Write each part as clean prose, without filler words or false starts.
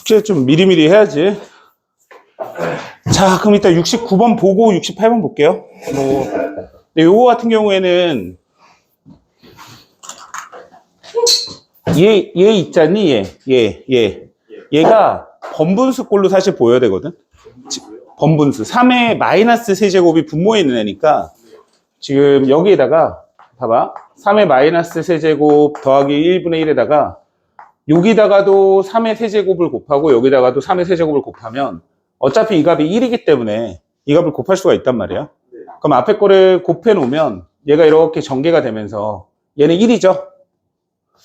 숙제 좀 미리미리 해야지. 자, 그럼 이따 69번 보고 68번 볼게요. 근데 요거 같은 경우에는 얘 있잖니? 얘가 번분수꼴로 사실 보여야 되거든. 번분수 3의 마이너스 세제곱이 분모에 있는 애니까 지금 여기에다가 봐봐, 3의 마이너스 세제곱 더하기 1분의 1에다가 여기다가도 3의 세제곱을 곱하고 여기다가도 3의 세제곱을 곱하면 어차피 이 값이 1이기 때문에 이 값을 곱할 수가 있단 말이야. 그럼 앞에 거를 곱해 놓으면 얘가 이렇게 전개가 되면서 얘는 1이죠.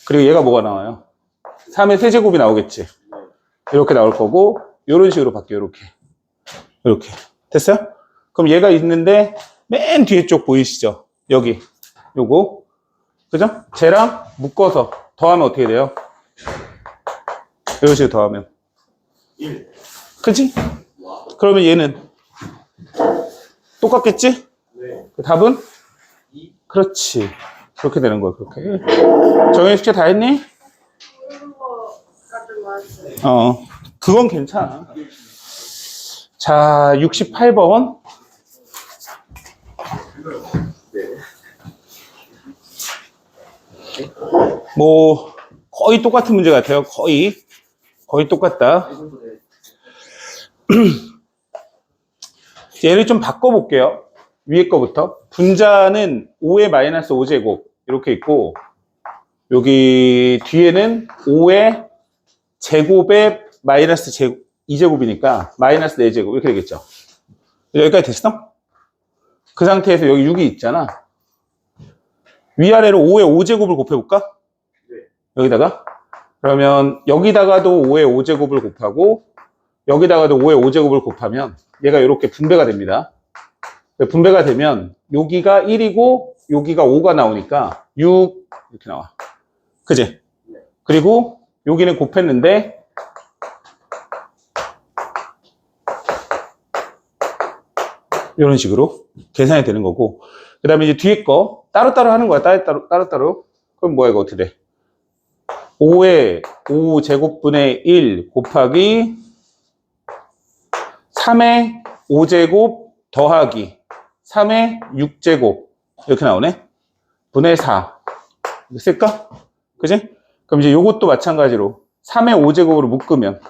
그리고 얘가 뭐가 나와요? 3의 세제곱이 나오겠지. 이렇게 나올 거고 이런 식으로 바뀌어요. 이렇게 됐어요? 그럼 얘가 있는데 맨 뒤에 쪽 보이시죠? 여기 요거 그죠? 쟤랑 묶어서 더하면 어떻게 돼요? 이런 식으로 더하면 1. 그치? 그러면 얘는 똑같겠지? 네. 그 답은? 2. 그렇지. 그렇게 되는 거야, 그렇게. 정현이 숙제 다 했니? 그건 괜찮아. 자, 68번. 뭐, 거의 똑같은 문제 같아요. 거의 똑같다. 얘를 좀 바꿔볼게요. 위에 거부터. 분자는 5의 마이너스 5제곱 이렇게 있고 여기 뒤에는 5의 제곱의 마이너스 2제곱이니까 마이너스 4제곱 이렇게 되겠죠. 여기까지 됐어? 그 상태에서 여기 6이 있잖아. 위아래로 5의 5제곱을 곱해볼까? 네. 여기다가 그러면 여기다가도 5의 5제곱을 곱하고 여기다가도 5의 5제곱을 곱하면 얘가 이렇게 분배가 됩니다. 분배가 되면 여기가 1이고 여기가 5가 나오니까 6 이렇게 나와. 그지? 그리고 여기는 곱했는데 이런 식으로 계산이 되는 거고 그 다음에 이제 뒤에 거 따로따로 하는 거야. 따로따로. 그럼 뭐야 이거 어떻게 돼? 5의 5제곱분의 1 곱하기 3의 5제곱 더하기 3의 6제곱 이렇게 나오네. 분의 4 이거 쓸까? 그지? 그럼 이제 요것도 마찬가지로 3의 5제곱으로 묶으면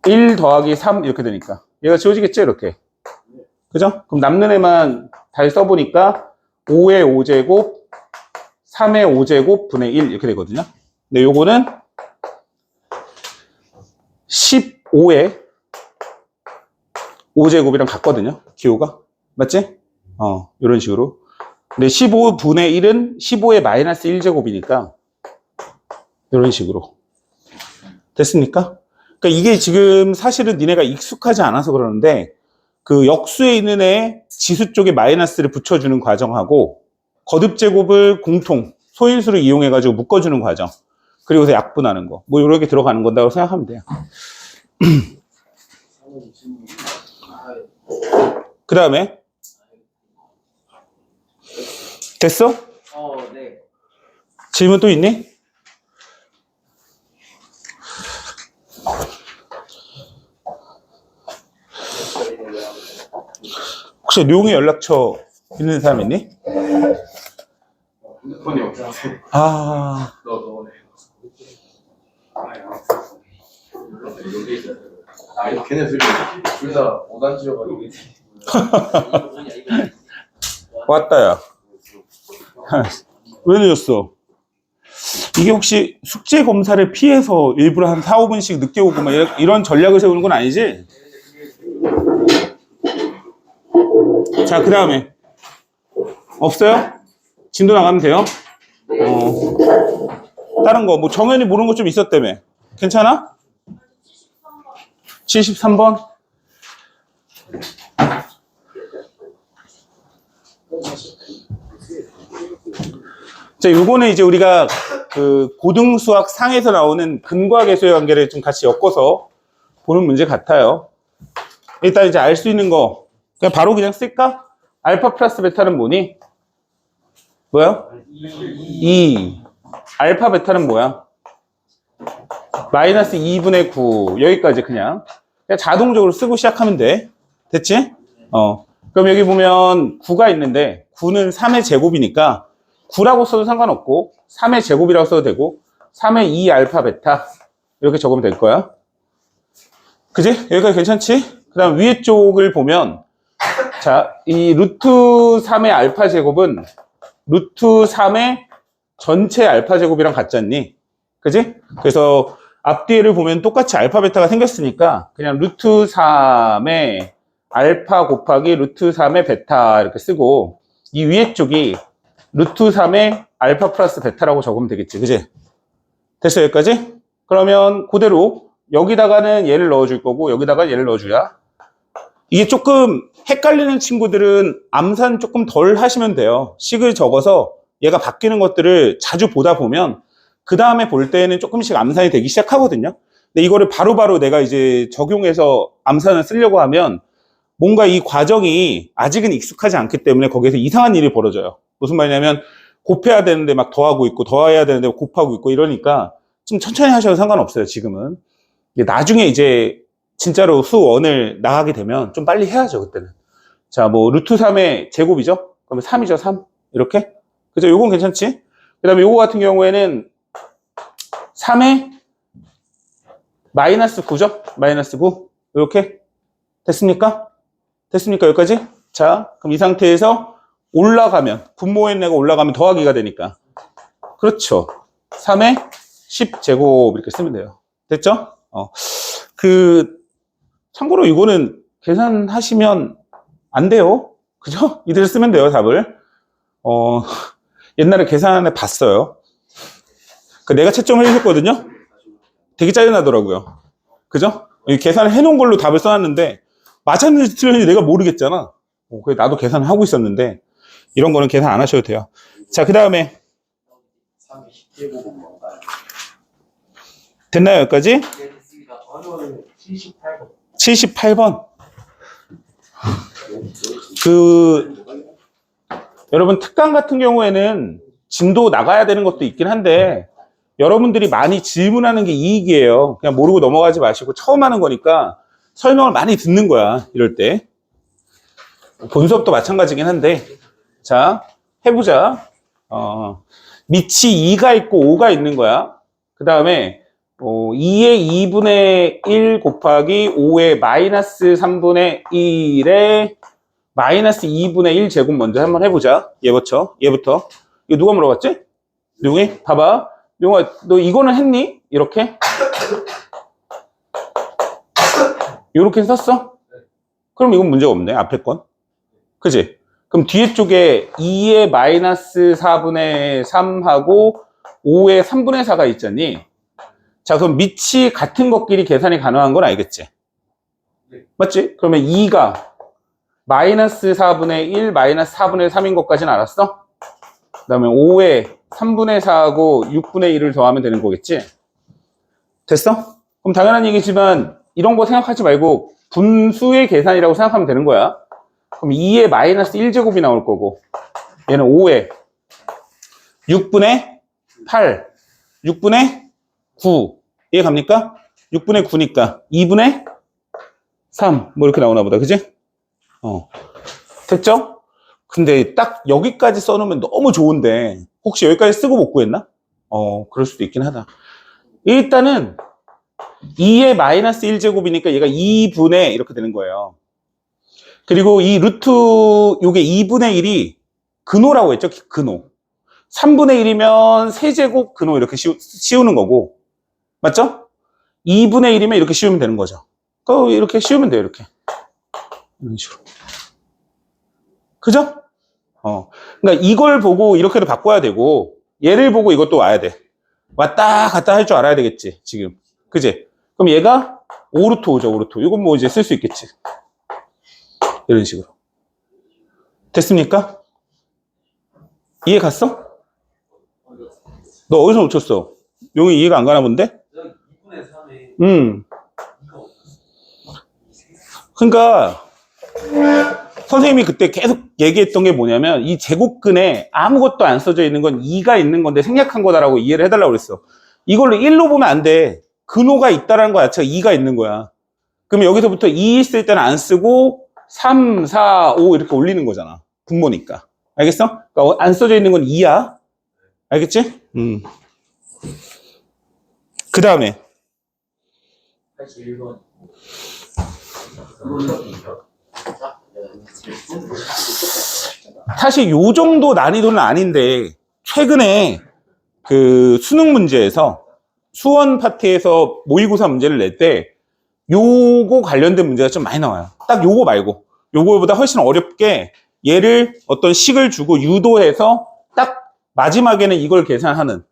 1 더하기 3 이렇게 되니까 얘가 지워지겠죠 이렇게. 그죠? 그럼 남는 애만 다시 써보니까 5의 5제곱 3의 5제곱 분의 1 이렇게 되거든요. 근데 요거는 15의 5제곱이랑 같거든요. 기호가. 맞지? 이런 식으로. 근데 15분의 1은 15의 마이너스 1제곱이니까 이런 식으로. 됐습니까? 그러니까 이게 지금 사실은 니네가 익숙하지 않아서 그러는데 그 역수에 있는 애 지수 쪽에 마이너스를 붙여주는 과정하고 거듭제곱을 공통 소인수를 이용해가지고 묶어주는 과정 그리고서 약분하는 거 뭐 이렇게 들어가는 건다고 생각하면 돼요. 그 다음에 됐어? 네. 질문 또 있니? 혹시 룡의 연락처 있는 사람 있니? 핸드폰이 없어서. 너. 걔네 둘 다 5단 지어가지고. 왔다 야. 왜 늦었어? 이게 혹시 숙제 검사를 피해서 일부러 한 4, 5분씩 늦게 오고 막 이런 전략을 세우는 건 아니지? 자, 그 다음에 없어요? 진도 나가면 돼요? 다른 거 뭐 정연이 모르는 거 좀 있었다며. 괜찮아? 73번? 자, 요거는 이제 우리가 그 고등수학 상에서 나오는 근과 계수의 관계를 좀 같이 엮어서 보는 문제 같아요. 일단 이제 알 수 있는 거 그냥 바로 그냥 쓸까? 알파 플러스 베타는 뭐니? 뭐야? 2. 알파 베타는 뭐야? 마이너스 2분의 9 여기까지 그냥 자동적으로 쓰고 시작하면 돼. 됐지? 그럼 여기 보면 9가 있는데 9는 3의 제곱이니까 9라고 써도 상관없고 3의 제곱이라고 써도 되고 3의 2 알파 베타 이렇게 적으면 될 거야. 그지? 여기까지 괜찮지? 그 다음 위에 쪽을 보면 자, 이 루트 3의 알파 제곱은 루트 3의 전체 알파 제곱이랑 같지 않니? 그지? 그래서 앞뒤를 보면 똑같이 알파 베타가 생겼으니까 그냥 루트 3의 알파 곱하기 루트 3의 베타 이렇게 쓰고 이 위에 쪽이 루트 3의 알파 플러스 베타라고 적으면 되겠지. 그지? 됐어 여기까지? 그러면 그대로 여기다가는 얘를 넣어줄 거고 여기다가 얘를 넣어줘야 이게 조금 헷갈리는 친구들은 암산 조금 덜 하시면 돼요. 식을 적어서 얘가 바뀌는 것들을 자주 보다 보면 그 다음에 볼 때는 조금씩 암산이 되기 시작하거든요. 근데 이거를 바로바로 내가 이제 적용해서 암산을 쓰려고 하면 뭔가 이 과정이 아직은 익숙하지 않기 때문에 거기에서 이상한 일이 벌어져요. 무슨 말이냐면 곱해야 되는데 막 더하고 있고 더해야 되는데 곱하고 있고 이러니까 좀 천천히 하셔도 상관없어요. 지금은. 나중에 이제 진짜로 수원을 나가게 되면 좀 빨리 해야죠. 그때는. 자, 뭐 루트 3의 제곱이죠. 그러면 3이죠. 3 이렇게. 그죠? 요건 괜찮지? 그 다음에 요거 같은 경우에는 3의 마이너스 9죠? 마이너스 9 이렇게 됐습니까? 됐습니까? 여기까지? 자, 그럼 이 상태에서 올라가면 분모했네가 올라가면 더하기가 되니까 그렇죠. 3의 10제곱 이렇게 쓰면 돼요. 됐죠? 참고로 이거는 계산하시면 안 돼요. 그죠? 이대로 쓰면 돼요, 답을. 옛날에 계산해 봤어요. 내가 채점을 해줬거든요? 되게 짜증나더라고요. 그죠? 계산을 해놓은 걸로 답을 써놨는데, 맞았는지 틀렸는지 내가 모르겠잖아. 그래서 나도 계산을 하고 있었는데, 이런 거는 계산 안 하셔도 돼요. 자, 그 다음에. 됐나요, 여기까지? 네, 됐습니다. 저는 78번. 78번. 여러분, 특강 같은 경우에는 진도 나가야 되는 것도 있긴 한데, 여러분들이 많이 질문하는 게 이익이에요. 그냥 모르고 넘어가지 마시고, 처음 하는 거니까 설명을 많이 듣는 거야, 이럴 때. 본 수업도 마찬가지긴 한데, 자, 해보자. 밑이 2가 있고 5가 있는 거야. 그 다음에, 2의 2분의 1 곱하기 5의 마이너스 3분의 1에 마이너스 2분의 1 제곱 먼저 한번 해보자. 얘부터. 이거 누가 물어봤지? 용이? 봐봐. 용아, 너 이거는 했니? 이렇게? 이렇게 썼어? 그럼 이건 문제가 없네. 앞에 건. 그지? 그럼 뒤에 쪽에 2의 마이너스 4분의 3하고 5의 3분의 4가 있잖니? 자, 그럼 밑이 같은 것끼리 계산이 가능한 건 알겠지? 맞지? 그러면 2가 마이너스 4분의 1, 마이너스 4분의 3인 것까지는 알았어? 그 다음에 5에 3분의 4하고 6분의 1을 더하면 되는 거겠지? 됐어? 그럼 당연한 얘기지만 이런 거 생각하지 말고 분수의 계산이라고 생각하면 되는 거야. 그럼 2에 마이너스 1제곱이 나올 거고 얘는 5에 6분의 8, 6분의 9 이해 갑니까? 6분의 9니까 2분의 3 뭐 이렇게 나오나 보다. 그지? 됐죠? 근데 딱 여기까지 써놓으면 너무 좋은데 혹시 여기까지 쓰고 못 구했나? 그럴 수도 있긴 하다. 일단은 2의 마이너스 1제곱이니까 얘가 2분의 이렇게 되는 거예요. 그리고 이 루트 요게 2분의 1이 근호라고 했죠? 근호. 3분의 1이면 세제곱 근호 이렇게 씌우는 거고 맞죠? 2분의 1이면 이렇게 씌우면 되는 거죠. 이렇게 씌우면 돼요. 이렇게 이런 식으로. 그죠? 그러니까 이걸 보고 이렇게도 바꿔야 되고 얘를 보고 이것도 와야 돼. 왔다 갔다 할 줄 알아야 되겠지 지금. 그지? 그럼 얘가 5루트 5죠. 5루트. 이건 뭐 이제 쓸 수 있겠지. 이런 식으로. 됐습니까? 이해 갔어? 너 어디서 놓쳤어? 용이 이해가 안 가나 본데? 2분의 3에 그러니까 선생님이 그때 계속 얘기했던 게 뭐냐면 이 제곱근에 아무것도 안 써져 있는 건 2가 있는 건데 생략한 거다라고 이해를 해달라고 그랬어. 이걸로 1로 보면 안 돼. 근호가 있다라는 거 자체가 2가 있는 거야. 그럼 여기서부터 2 있을 때는 안 쓰고 3, 4, 5 이렇게 올리는 거잖아. 분모니까. 알겠어? 그러니까 안 써져 있는 건 2야. 알겠지? 그 다음에 81번. 사실 요 정도 난이도는 아닌데 최근에 그 수능 문제에서 수원 파트에서 모의고사 문제를 낼 때 요거 관련된 문제가 좀 많이 나와요. 딱 요거 말고 요거보다 훨씬 어렵게 얘를 어떤 식을 주고 유도해서 딱 마지막에는 이걸 계산하는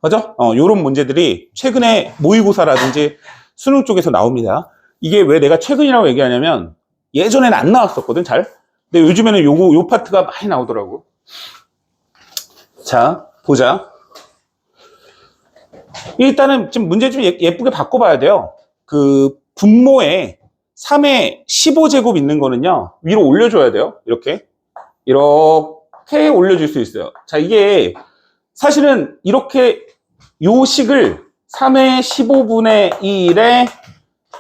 그죠? 요런 문제들이 최근에 모의고사라든지 수능 쪽에서 나옵니다. 이게 왜 내가 최근이라고 얘기하냐면 예전에는 안 나왔었거든 잘. 근데 요즘에는 요 파트가 많이 나오더라고. 자 보자. 일단은 지금 문제 좀 예쁘게 바꿔봐야 돼요. 그 분모에 3의 15제곱 있는 거는요 위로 올려줘야 돼요. 이렇게 올려줄 수 있어요. 자 이게 사실은 이렇게 요 식을 3의 15분의 1에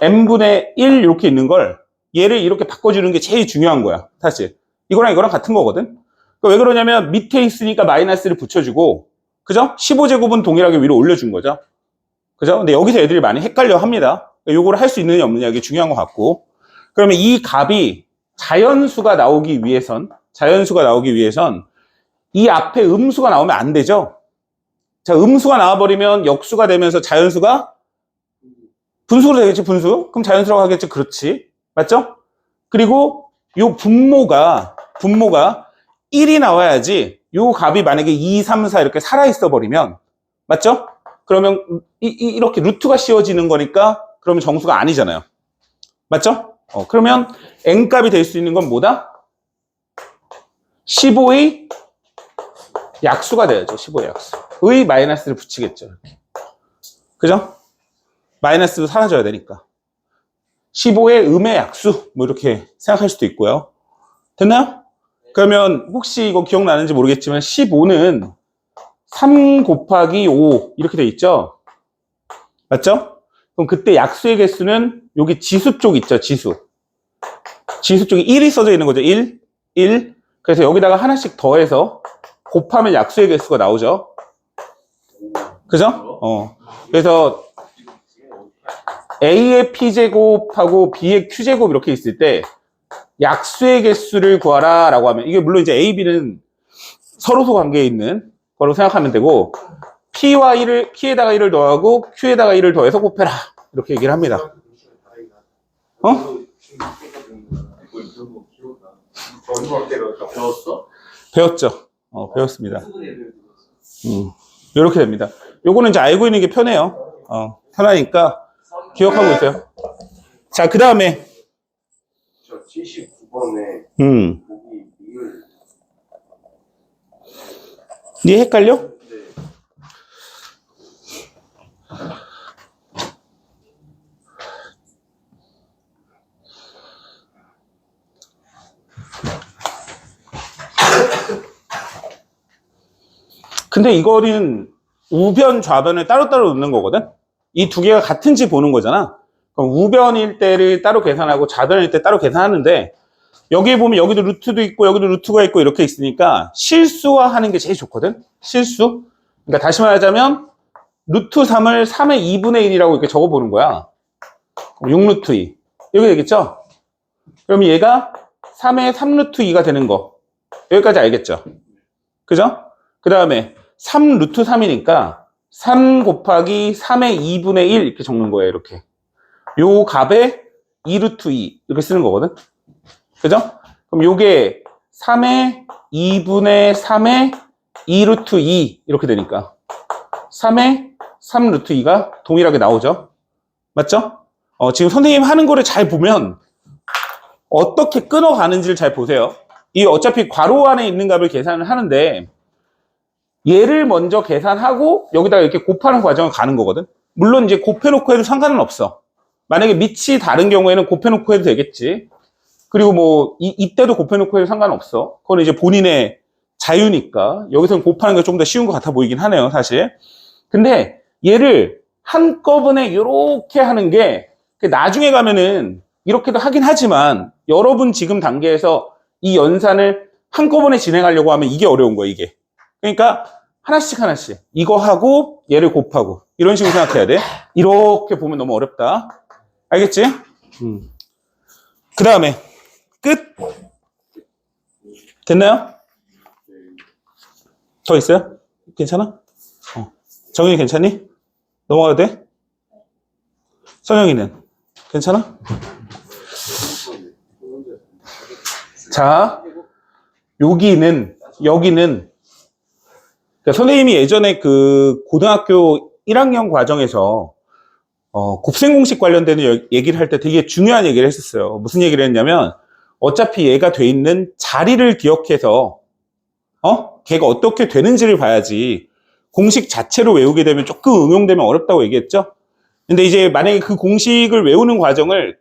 n분의 1 이렇게 있는 걸 얘를 이렇게 바꿔주는 게 제일 중요한 거야. 사실 이거랑 이거랑 같은 거거든. 그러니까 왜 그러냐면 밑에 있으니까 마이너스를 붙여주고 그죠? 15제곱은 동일하게 위로 올려준 거죠. 그죠? 근데 여기서 애들이 많이 헷갈려 합니다. 요거를 할 수 있느냐 없느냐 이게 중요한 것 같고 그러면 이 값이 자연수가 나오기 위해선 이 앞에 음수가 나오면 안 되죠. 자, 음수가 나와버리면 역수가 되면서 자연수가 분수로 되겠지, 분수? 그럼 자연수라고 하겠지, 그렇지. 맞죠? 그리고 요 분모가 1이 나와야지 요 값이 만약에 2, 3, 4 이렇게 살아있어 버리면 맞죠? 그러면 이렇게 루트가 씌워지는 거니까 그러면 정수가 아니잖아요. 맞죠? 그러면 n값이 될 수 있는 건 뭐다? 15의 약수가 돼야죠. 15의 약수. 의 마이너스를 붙이겠죠. 이렇게. 그죠? 마이너스도 사라져야 되니까. 15의 음의 약수 뭐 이렇게 생각할 수도 있고요. 됐나요? 그러면 혹시 이거 기억나는지 모르겠지만 15는 3 곱하기 5 이렇게 돼 있죠? 맞죠? 그럼 그때 약수의 개수는 여기 지수 쪽 있죠? 지수 쪽에 1이 써져 있는 거죠. 1. 그래서 여기다가 하나씩 더해서 곱하면 약수의 개수가 나오죠. 그죠? 그래서 A의 P제곱하고 B의 Q제곱 이렇게 있을 때 약수의 개수를 구하라 라고 하면 이게 물론 이제 A, B는 서로소 관계에 있는 거로 생각하면 되고 P와 1을, P에다가 1을 더하고 Q에다가 1을 더해서 곱해라 이렇게 얘기를 합니다. 배웠어? 배웠죠? 배웠습니다. 이렇게 됩니다. 요거는 이제 알고 있는 게 편해요. 편하니까 기억하고 있어요. 자, 그 다음에 저 79번에 보기 미을. 니 헷갈려? 네. 근데 이거는 우변, 좌변을 따로따로 넣는 거거든? 이 두 개가 같은지 보는 거잖아. 그럼 우변일 때를 따로 계산하고 좌변일 때 따로 계산하는데 여기에 보면 여기도 루트도 있고 여기도 루트가 있고 이렇게 있으니까 실수화하는 게 제일 좋거든? 실수? 그러니까 다시 말하자면 루트 3을 3의 2분의 1이라고 이렇게 적어보는 거야. 6루트 2. 이렇게 되겠죠? 그럼 얘가 3의 3루트 2가 되는 거. 여기까지 알겠죠? 그죠? 그 다음에 3루트 3이니까 3 곱하기 3의 2분의 1 이렇게 적는 거예요. 이렇게. 요 값에 2루트 2 이렇게 쓰는 거거든. 그죠? 그럼 요게 3의 2분의 3의 2루트 2 이렇게 되니까 3의 3루트 2가 동일하게 나오죠. 맞죠? 지금 선생님 하는 거를 잘 보면 어떻게 끊어가는지를 잘 보세요. 이 어차피 괄호 안에 있는 값을 계산을 하는데 얘를 먼저 계산하고 여기다가 이렇게 곱하는 과정을 가는 거거든. 물론 이제 곱해놓고 해도 상관은 없어. 만약에 밑이 다른 경우에는 곱해놓고 해도 되겠지. 그리고 뭐 이때도 곱해놓고 해도 상관없어. 그건 이제 본인의 자유니까. 여기서는 곱하는 게 좀 더 쉬운 것 같아 보이긴 하네요, 사실. 근데 얘를 한꺼번에 이렇게 하는 게 나중에 가면은 이렇게도 하긴 하지만 여러분 지금 단계에서 이 연산을 한꺼번에 진행하려고 하면 이게 어려운 거예요, 이게. 그러니까 하나씩 하나씩 이거 하고 얘를 곱하고 이런 식으로 생각해야 돼. 이렇게 보면 너무 어렵다. 알겠지? 그 다음에 끝. 됐나요? 더 있어요? 괜찮아? 정윤이 괜찮니? 넘어가도 돼? 선영이는 괜찮아? 자, 여기는 그러니까 선생님이 예전에 그 고등학교 1학년 과정에서 곱셈 공식 관련되는 얘기를 할 때 되게 중요한 얘기를 했었어요. 무슨 얘기를 했냐면 어차피 얘가 돼 있는 자리를 기억해서 걔가 어떻게 되는지를 봐야지 공식 자체로 외우게 되면 조금 응용되면 어렵다고 얘기했죠. 근데 이제 만약에 그 공식을 외우는 과정을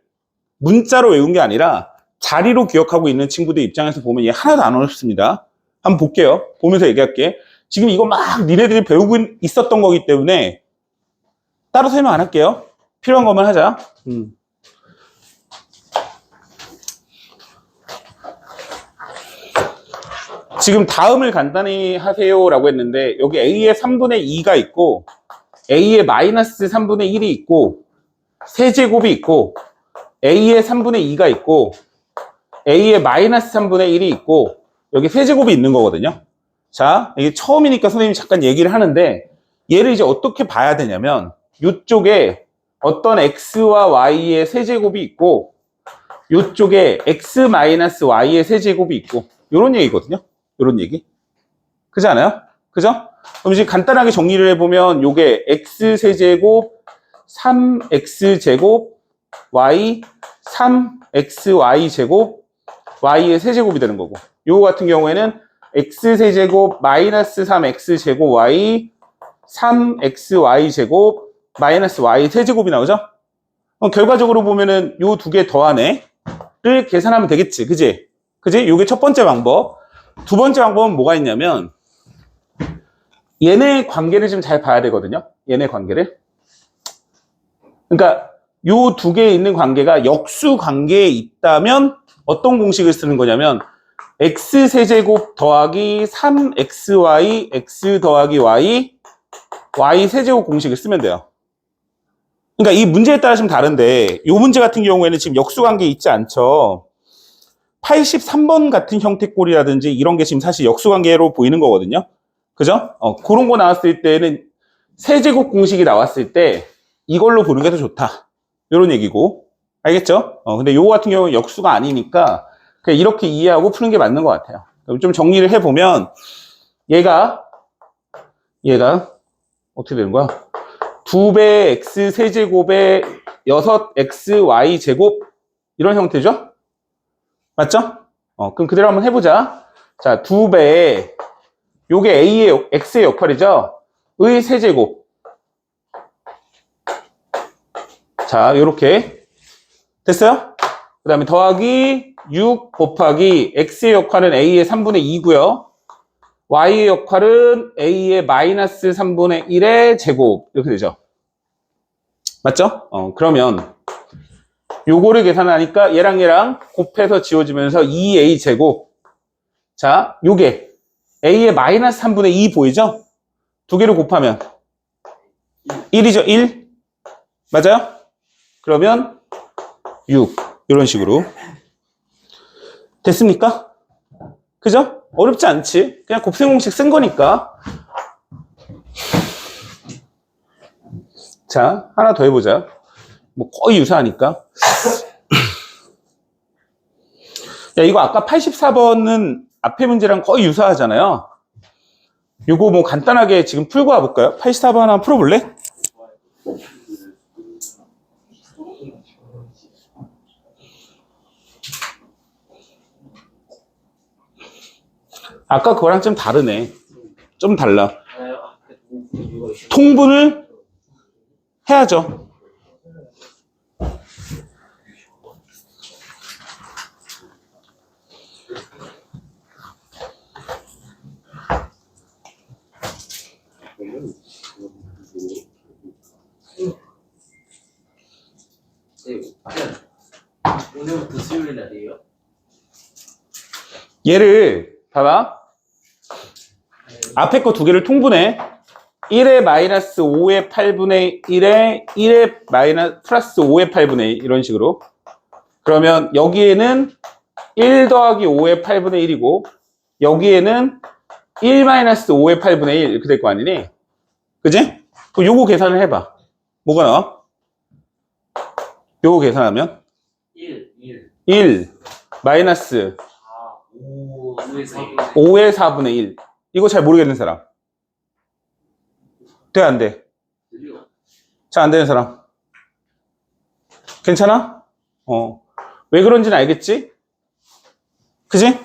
문자로 외운 게 아니라 자리로 기억하고 있는 친구들 입장에서 보면 얘 하나도 안 어렵습니다. 한번 볼게요. 보면서 얘기할게. 지금 이거 막 니네들이 배우고 있었던 거기 때문에 따로 설명 안 할게요. 필요한 것만 하자. 지금 다음을 간단히 하세요라고 했는데 여기 A의 3분의 2가 있고 A의 마이너스 3분의 1이 있고 세제곱이 있고 A의 3분의 2가 있고 A의 마이너스 3분의 1이 있고 여기 세제곱이 있는 거거든요. 자, 이게 처음이니까 선생님이 잠깐 얘기를 하는데 얘를 이제 어떻게 봐야 되냐면 이쪽에 어떤 X와 Y의 세제곱이 있고 이쪽에 X 마이너스 Y의 세제곱이 있고 이런 얘기거든요. 이런 얘기. 그렇지 않아요? 그죠? 그럼 이제 간단하게 정리를 해보면 요게 X세제곱 3X제곱 Y 3XY제곱 Y의 세제곱이 되는 거고 요거 같은 경우에는 X세제곱 마이너스 3X제곱 Y 3XY제곱 마이너스 Y 세제곱이 나오죠? 결과적으로 보면은 요 두 개 더하네를 계산하면 되겠지. 그지? 그지? 요게 첫 번째 방법. 두 번째 방법은 뭐가 있냐면 얘네 관계를 좀 잘 봐야 되거든요. 얘네 관계를. 그러니까 요 두 개에 있는 관계가 역수 관계에 있다면 어떤 공식을 쓰는 거냐면 X세제곱 더하기 3XY X 더하기 Y Y 세제곱 공식을 쓰면 돼요. 그러니까 이 문제에 따라 좀 다른데 이 문제 같은 경우에는 지금 역수 관계 있지 않죠. 83번 같은 형태꼴이라든지 이런 게 지금 사실 역수 관계로 보이는 거거든요. 그죠? 그런 거 나왔을 때는 세제곱 공식이 나왔을 때 이걸로 보는 게 더 좋다. 이런 얘기고. 알겠죠? 근데 요거 같은 경우는 역수가 아니니까 그냥 이렇게 이해하고 푸는 게 맞는 것 같아요. 좀 정리를 해보면 얘가 어떻게 되는 거야? 2배 X 세제곱에 6XY 제곱 이런 형태죠? 맞죠? 그럼 그대로 한번 해보자. 자, 2배 요게 A의 X의 역할이죠? 의 세제곱. 자, 요렇게 됐어요? 그 다음에 더하기 6 곱하기 X의 역할은 A의 3분의 2고요. Y의 역할은 A의 마이너스 3분의 1의 제곱 이렇게 되죠. 맞죠? 그러면 요거를 계산하니까 얘랑 곱해서 지워지면서 2A 제곱. 자, 요게 A의 마이너스 3분의 2 보이죠? 두 개를 곱하면 1이죠, 1. 맞아요? 그러면 6. 이런 식으로. 됐습니까? 그죠? 어렵지 않지? 그냥 곱셈 공식 쓴 거니까. 자, 하나 더 해보자. 뭐 거의 유사하니까. 야, 이거 아까 84번은 앞에 문제랑 거의 유사하잖아요. 이거 뭐 간단하게 지금 풀고 와볼까요? 84번 하나 풀어볼래? 아까 그거랑 좀 다르네. 좀 달라. 통분을 해야죠. 오늘부터 수요일 날이에요? 얘를 봐봐. 앞에 거 두 개를 통분해. 1의 마이너스 5의 8분의 1에 1의 마이너스 플러스 5의 8분의 1 이런 식으로. 그러면 여기에는 1 더하기 5의 8분의 1이고 여기에는 1 마이너스 5의 8분의 1 이렇게 될 거 아니니? 그지? 그럼 요거 계산을 해봐. 뭐가 나와? 요거 계산하면 1 마이너스 5의 4분의 1 이거 잘 모르겠는 사람 돼? 안 돼? 잘 안 되는 사람 괜찮아? 왜 그런지는 알겠지? 그지?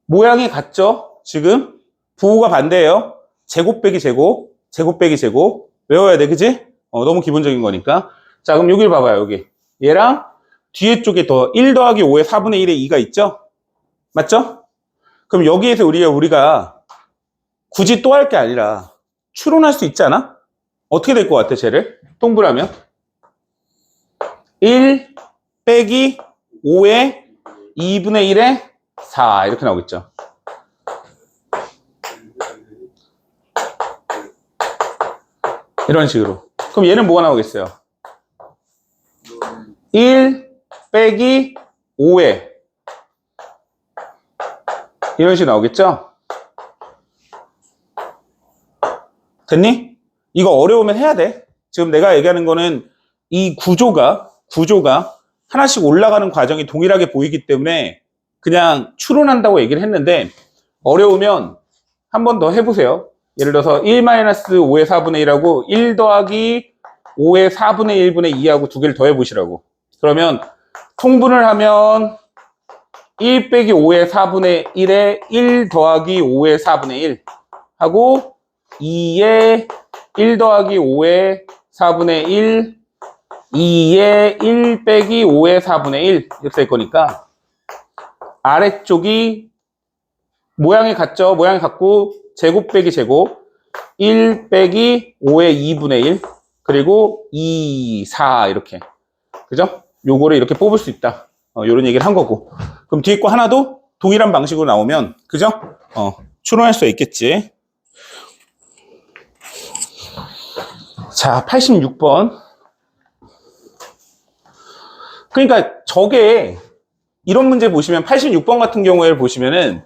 모양이 같죠? 지금 부호가 반대예요. 제곱 빼기 제곱, 제곱 빼기 제곱 외워야 돼, 그지? 너무 기본적인 거니까. 자, 그럼 여기를 봐봐요. 여기 얘랑 뒤에 쪽에 더 1 더하기 5의 4분의 1의 2가 있죠? 맞죠? 그럼 여기에서 우리가 굳이 또 할 게 아니라 추론할 수 있지 않아? 어떻게 될 것 같아, 쟤를? 통분하면 1 빼기 5의 2분의 1의 4 이렇게 나오겠죠. 이런 식으로. 그럼 얘는 뭐가 나오겠어요? 1 빼기 5의 이런 식으로 나오겠죠? 됐니? 이거 어려우면 해야 돼. 지금 내가 얘기하는 거는 이 구조가 하나씩 올라가는 과정이 동일하게 보이기 때문에 그냥 추론한다고 얘기를 했는데 어려우면 한 번 더 해보세요. 예를 들어서 1-5의 4분의 1하고 1 더하기 5의 4분의 1분의 2하고 두 개를 더 해보시라고. 그러면 통분을 하면 1 빼기 5의 4분의 1에 1 더하기 5의 4분의 1 하고 2에 1 더하기 5의 4분의 1 2에 1 빼기 5의 4분의 1 이렇게 될 거니까 아래쪽이 모양이 같죠? 모양이 같고 제곱 빼기 제곱 1 빼기 5의 2분의 1 그리고 2, 4 이렇게 그죠? 요거를 이렇게 뽑을 수 있다. 요런 얘기를 한 거고 그럼 뒤에 거 하나도 동일한 방식으로 나오면 그죠? 추론할 수 있겠지. 자, 86번. 그러니까 저게 이런 문제 보시면 86번 같은 경우에 보시면은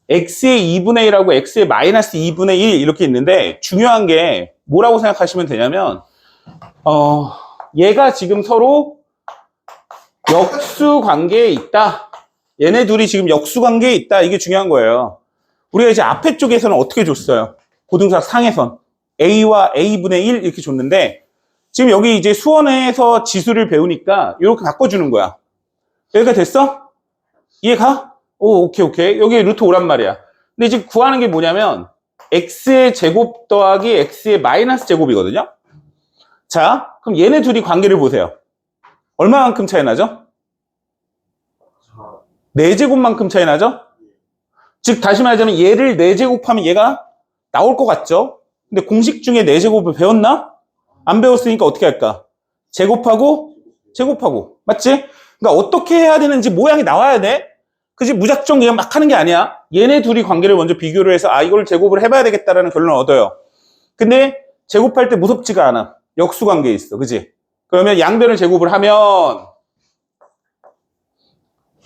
x의 2분의 1하고 x의 마이너스 2분의 1 이렇게 있는데 중요한 게 뭐라고 생각하시면 되냐면 얘가 지금 서로 역수 관계에 있다. 얘네 둘이 지금 역수 관계에 있다. 이게 중요한 거예요. 우리가 이제 앞에 쪽에서는 어떻게 줬어요? 고등사 상해선 a와 a분의 1 이렇게 줬는데 지금 여기 이제 수원에서 지수를 배우니까 이렇게 바꿔주는 거야. 여기가 됐어? 이해가? 오, 오케이. 여기 루트 5란 말이야. 근데 지금 구하는 게 뭐냐면 x의 제곱 더하기 x의 마이너스 제곱이거든요. 자, 그럼 얘네 둘이 관계를 보세요. 얼마만큼 차이 나죠? 4제곱만큼 차이 나죠? 즉 다시 말하자면 얘를 4제곱하면 얘가 나올 것 같죠? 근데 공식 중에 4제곱을 배웠나? 안 배웠으니까 어떻게 할까? 제곱하고 맞지? 그러니까 어떻게 해야 되는지 모양이 나와야 돼. 그지? 무작정 그냥 막 하는 게 아니야. 얘네 둘이 관계를 먼저 비교를 해서 이걸 제곱을 해봐야 되겠다라는 결론을 얻어요. 근데 제곱할 때 무섭지가 않아. 역수 관계에 있어. 그지? 그러면 양변을 제곱을 하면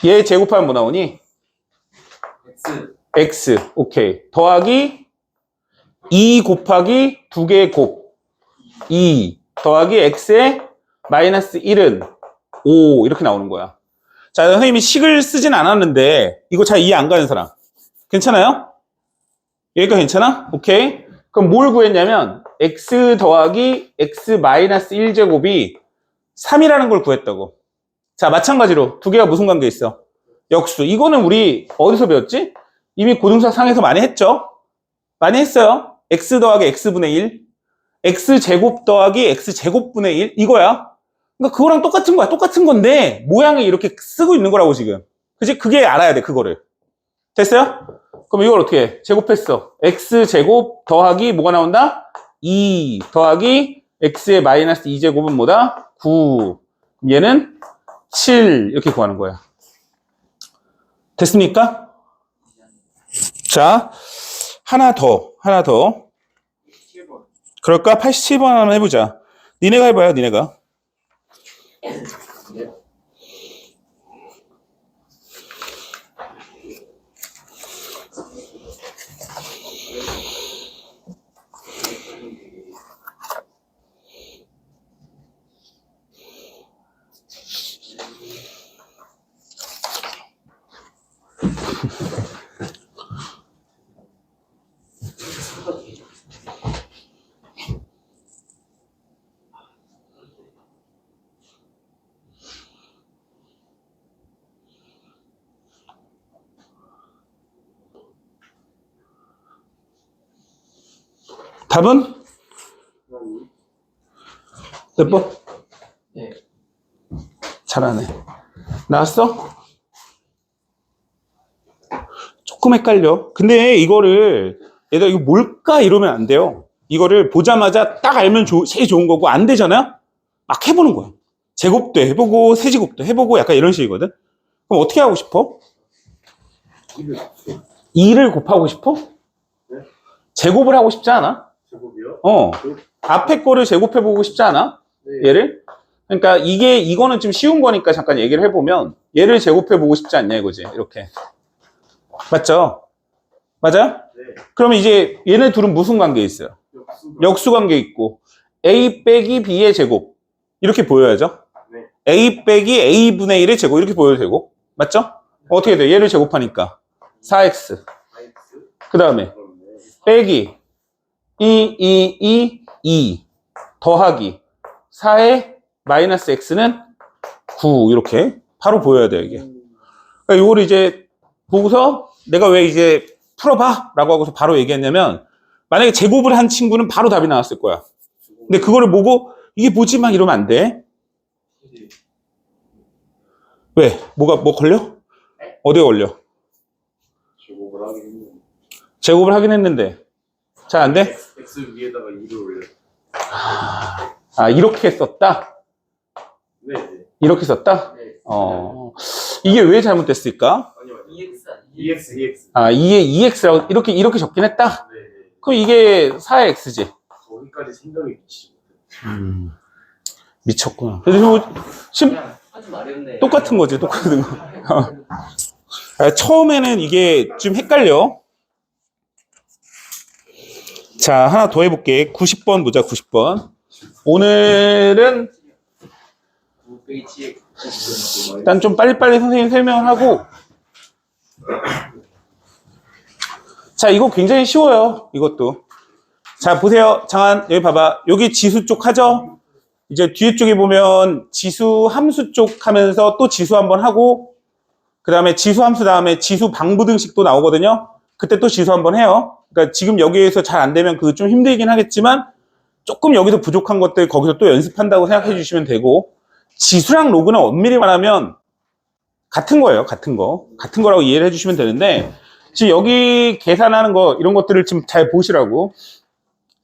얘 제곱하면 뭐 나오니? x 오케이. 더하기 2 곱하기 2개의 곱 2 더하기 x의 마이너스 1은 5 이렇게 나오는 거야. 자, 선생님이 식을 쓰진 않았는데 이거 잘 이해 안 가는 사람 괜찮아요? 여기까지 괜찮아? 오케이. 그럼 뭘 구했냐면 x 더하기 x 마이너스 1제곱이 3이라는 걸 구했다고. 자, 마찬가지로 두 개가 무슨 관계에 있어? 역수. 이거는 우리 어디서 배웠지? 이미 고등사 상에서 많이 했죠? 많이 했어요. x 더하기 x분의 1 x제곱 더하기 x제곱분의 1 이거야. 그러니까 그거랑 똑같은 거야. 똑같은 건데 모양이 이렇게 쓰고 있는 거라고 지금. 그치? 그게 알아야 돼. 그거를. 됐어요? 그럼 이걸 어떻게 해? 제곱했어. x제곱 더하기 뭐가 나온다? 2 더하기 x의 마이너스 2제곱은 뭐다? 9 얘는 7 이렇게 구하는 거야. 됐습니까? 자, 하나 더. 그럴까? 87번 하나 해보자. 니네가 해봐요, 니네가. 답은? 몇 번? 네. 잘하네. 나왔어? 조금 헷갈려. 근데 이거를 얘들아 이거 뭘까 이러면 안 돼요. 이거를 보자마자 딱 알면 제일 좋은 거고 안 되잖아요? 막 해보는 거야. 제곱도 해보고 세제곱도 해보고 약간 이런 식이거든. 그럼 어떻게 하고 싶어? 2를 곱하고 싶어? 네. 제곱을 하고 싶지 않아? 제곱이요? 앞에 거를 제곱해보고 싶지 않아? 네. 얘를? 그러니까 이거는 좀 쉬운 거니까 잠깐 얘기를 해보면 얘를 제곱해보고 싶지 않냐 이거지. 이렇게. 맞죠? 맞아요? 네. 그러면 이제 얘네 둘은 무슨 관계에 있어요? 역수 관계 있고 A 빼기 B의 제곱 이렇게 보여야죠. 네. A 빼기 A분의 1의 제곱 이렇게 보여도 되고 맞죠? 어떻게 돼요? 얘를 제곱하니까 4X 그 다음에 빼기 2 더하기 4의 마이너스 X는 9 이렇게 바로 보여야 돼요 이게. 그러니까 이거를 이제 보고서 내가 왜 이제 풀어봐 라고 하고서 바로 얘기했냐면 만약에 제곱을 한 친구는 바로 답이 나왔을 거야. 근데 그거를 보고 이게 뭐지 막 이러면 안 돼. 왜? 뭐 걸려? 어디에 걸려? 제곱을 하긴 했는데 잘 안 돼? X 위에다가 2를 올려. 아 이렇게 썼다? 네. 이렇게 썼다? 네. 이게 왜 잘못됐을까? 아니요. EX 아니에요? EX. 아 2의 2x라고 이렇게 적긴 했다? 네. 그럼 이게 4의 x지. 거기까지 생각이 미치죠. 미쳤구나. 그래서 그냥 하지 말했네. 똑같은 거지, 똑같은 거. 처음에는 이게 좀 헷갈려. 자, 하나 더 해볼게. 90번 보자, 90번. 오늘은 일단 좀 빨리빨리 선생님 설명을 하고. 자, 이거 굉장히 쉬워요. 이것도. 자, 보세요. 장한, 여기 봐봐. 여기 지수 쪽 하죠? 이제 뒤에 쪽에 보면 지수 함수 쪽 하면서 또 지수 한번 하고, 그 다음에 지수 함수 다음에 지수 방부등식도 나오거든요. 그때 또 지수 한번 해요. 그러니까 지금 여기에서 잘 안 되면 그거 좀 힘들긴 하겠지만, 조금 여기서 부족한 것들 거기서 또 연습한다고 생각해 주시면 되고, 지수랑 로그는 엄밀히 말하면 같은 거예요. 같은 거. 같은 거라고 이해를 해 주시면 되는데, 지금 여기 계산하는 거, 이런 것들을 좀 잘 보시라고.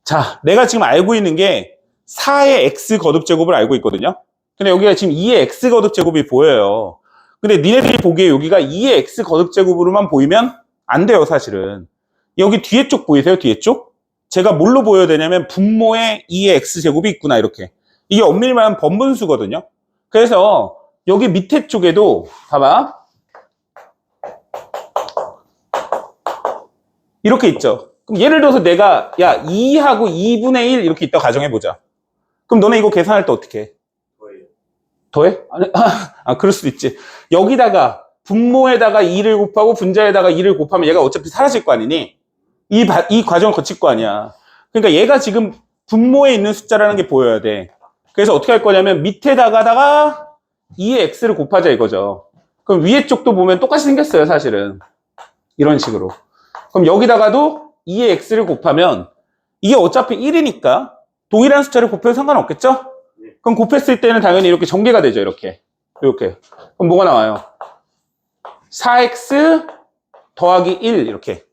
자, 내가 지금 알고 있는 게 4의 x 거듭제곱을 알고 있거든요. 근데 여기가 지금 2의 x 거듭제곱이 보여요. 근데 니네들이 보기에 여기가 2의 x 거듭제곱으로만 보이면 안 돼요, 사실은. 여기 뒤에 쪽 보이세요, 뒤에 쪽? 제가 뭘로 보여야 되냐면 분모에 2의 x제곱이 있구나, 이렇게. 이게 엄밀히 말하면 번분수거든요. 그래서 여기 밑에 쪽에도 봐봐. 이렇게 있죠. 그럼 예를 들어서 내가 야 2하고 2분의 1 이렇게 있다고 가정해보자. 그럼 너네 이거 계산할 때 어떻게 해? 더해? 아니, 그럴 수도 있지. 여기다가 분모에다가 2를 곱하고 분자에다가 2를 곱하면 얘가 어차피 사라질 거 아니니? 이 과정을 거칠 거 아니야. 그러니까 얘가 지금 분모에 있는 숫자라는 게 보여야 돼. 그래서 어떻게 할 거냐면 밑에다가다가 2의 x를 곱하자 이거죠. 그럼 위에 쪽도 보면 똑같이 생겼어요, 사실은. 이런 식으로. 그럼 여기다가도 2의 x를 곱하면 이게 어차피 1이니까 동일한 숫자를 곱해도 상관없겠죠? 그럼 곱했을 때는 당연히 이렇게 전개가 되죠, 이렇게. 이렇게. 그럼 뭐가 나와요? 4x 더하기 1 이렇게.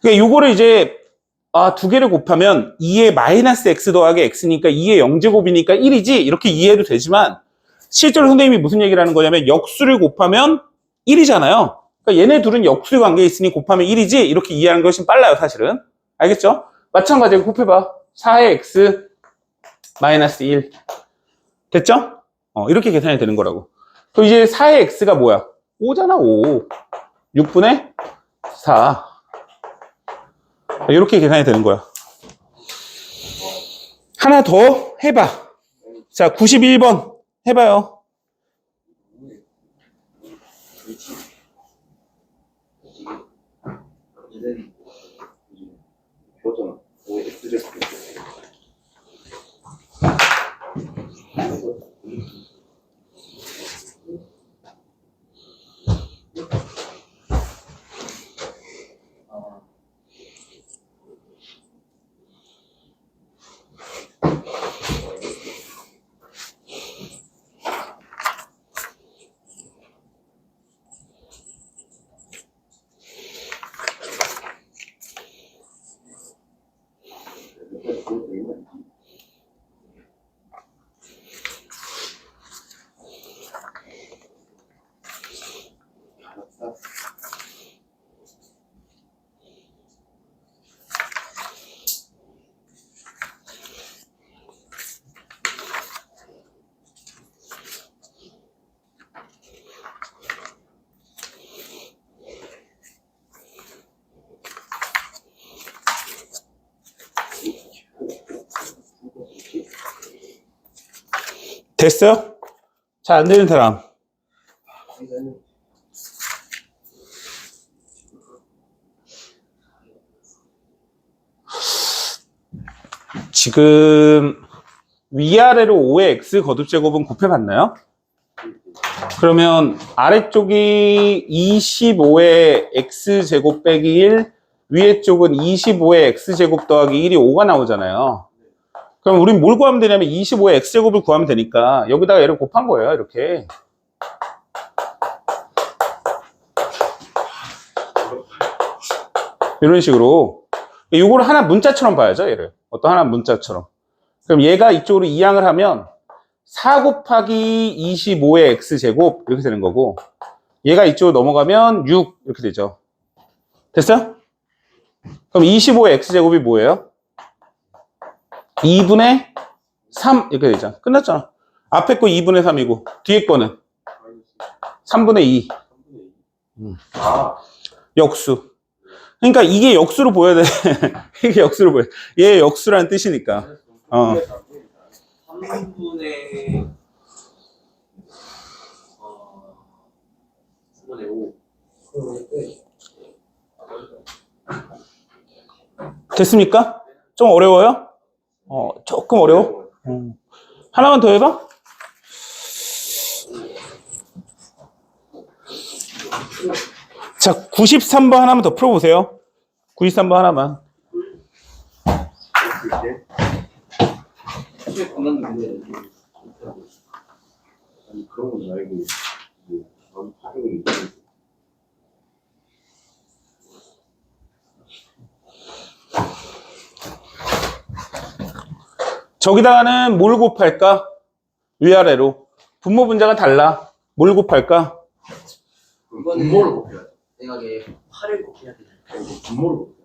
그러니까 요거를 이제 두 개를 곱하면 2의 마이너스 x 더하기 x니까 2의 0제곱이니까 1이지 이렇게 이해해도 되지만 실제로 선생님이 무슨 얘기를 하는 거냐면 역수를 곱하면 1이잖아요. 그러니까 얘네 둘은 역수의 관계에 있으니 곱하면 1이지 이렇게 이해하는 게 훨씬 빨라요 사실은. 알겠죠? 마찬가지로 곱해봐. 4의 x 마이너스 1 됐죠? 이렇게 계산이 되는 거라고. 그럼 이제 4의 x가 뭐야? 5잖아 5. 6분의 4 이렇게 계산이 되는 거야. 하나 더 해봐. 자 91번 해봐요. 됐어요? 잘 안 되는 사람. 지금 위아래로 5의 x 거듭제곱은 곱해봤나요? 그러면 아래쪽이 25의 x제곱 빼기 1, 위에 쪽은 25의 x제곱 더하기 1이 5가 나오잖아요. 그럼 우린 뭘 구하면 되냐면 25의 x제곱을 구하면 되니까 여기다가 얘를 곱한 거예요. 이렇게. 이런 식으로. 이거를 하나 문자처럼 봐야죠. 얘를. 어떤 하나 문자처럼. 그럼 얘가 이쪽으로 이항을 하면 4 곱하기 25의 x제곱 이렇게 되는 거고 얘가 이쪽으로 넘어가면 6 이렇게 되죠. 됐어요? 그럼 25의 x제곱이 뭐예요? 2분의 3 이렇게 되죠. 끝났잖아. 앞에 거 2분의 3이고 뒤에 거는 3분의 2. 역수. 그러니까 이게 역수로 보여야 돼. 이게 역수로 보여. 얘 역수라는 뜻이니까. 3분의 5. 됐습니까? 좀 어려워요? 조금 어려워? 하나만 더 해봐? 자, 93번 하나만 더 풀어보세요. 93번 하나만. 아니 그런 건 알고 난 파격을 있는 저기다가는 뭘 곱할까? 위아래로. 분모 분자가 달라. 뭘 곱할까? 분모를 곱해야 돼. 생각에 8을 곱해야 되잖아. 분모를 곱해.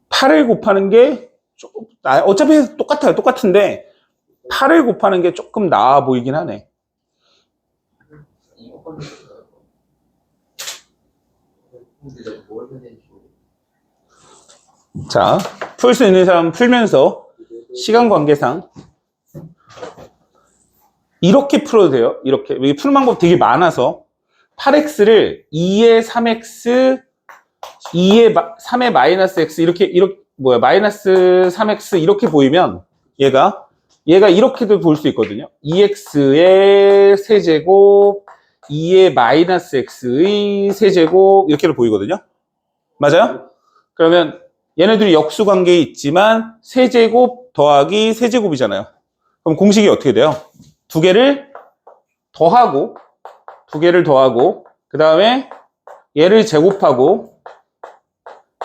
8을 곱하는 게 조금, 어차피 똑같아요. 똑같은데 8을 곱하는 게 조금 나아 보이긴 하네. 이거 꺼내서 근데 뭘 해야 되는지 모르겠어. 자, 풀 수 있는 사람 풀면서 시간 관계상 이렇게 풀어도 돼요. 이렇게. 여기 푸는 방법 되게 많아서 8x를 2의 3x, 2의 3의 마이너스 x 이렇게 마이너스 3x 이렇게 보이면 얘가 이렇게도 볼 수 있거든요. 2x의 세제곱, 2의 마이너스 x의 세제곱 이렇게도 보이거든요. 맞아요? 그러면 얘네들이 역수 관계에 있지만 세제곱 더하기 세제곱이잖아요. 그럼 공식이 어떻게 돼요? 두 개를 더하고 그 다음에 얘를 제곱하고